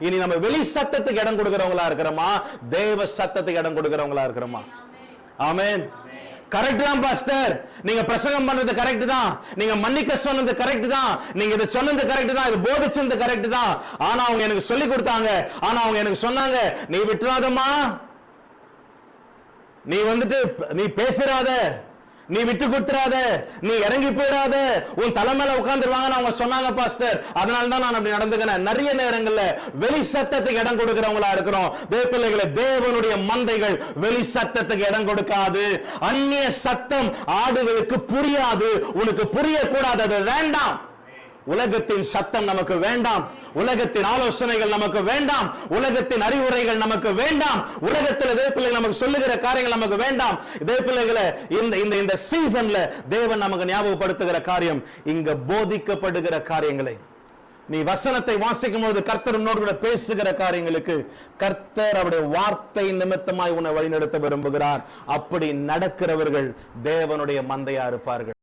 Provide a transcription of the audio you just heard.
இனி நம்ம வெளி சத்தத்துக்கு இடம் கொடுக்கிறவங்களா இருக்கிறோமா, தேவ சத்தத்துக்கு இடம் கொடுக்கிறவங்களா இருக்கிறோமா? ஆமென். கரெக்ட் தான் பாஸ்டர், நீங்க பிரசங்கம் பண்றது கரெக்ட் தான், நீங்க மன்னிக்க சொன்னது கரெக்ட் தான், நீங்க இது சொன்னது கரெக்ட் தான், இது போதிச்சது கரெக்ட் தான். ஆனா அவங்க எனக்கு சொல்லி கொடுத்தாங்க, ஆனா அவங்க எனக்கு சொன்னாங்க, நீ விட்டுறாதம்மா, நீ நீ பேசுறாத, நீ விட்டு கொடுத்துறாத, நீ இறங்கி போயிடாத, உன் தலைமையில உட்கார்ந்துருவாங்க அவங்க சொன்னாங்க பாஸ்டர், அதனால தான் நான் அப்படி நடந்துக்கிறேன். நிறைய நேரங்கள்ல வெளி சத்தத்துக்கு இடம் கொடுக்கிறவங்களா இருக்கிறோம். தேவப்பிள்ளைகளை, தேவனுடைய மந்தைகள் வெளி சத்தத்துக்கு இடம் கொடுக்காது. அந்நிய சத்தம் ஆடுகளுக்கு புரியாது, உனக்கு புரியக்கூடாது, அது வேண்டாம். உலகத்தின் சத்தம் நமக்கு வேண்டாம், உலகத்தின் ஆலோசனைகள் நமக்கு வேண்டாம், உலகத்தின் அறிவுரைகள் நமக்கு வேண்டாம், உலகத்தில் தேவப்பிள்ளைகள் நமக்கு சொல்லுகிற காரியங்கள் நமக்கு வேண்டாம். தேவப்பிள்ளைகளை, இந்த சீசன்ல தேவன் நமக்கு ஞாபகப்படுத்துகிற காரியம், இங்க போதிக்கப்படுகிற காரியங்களை, நீ வசனத்தை வாசிக்கும் போது கர்த்தர் உன்னோடு கூட பேசுகிற காரியங்களுக்கு கர்த்தர் அவருடைய வார்த்தை நிமித்தமாய் உன்னை வழிநடத்த விரும்புகிறார். அப்படி நடக்கிறவர்கள் தேவனுடைய மந்தையா இருப்பார்கள்.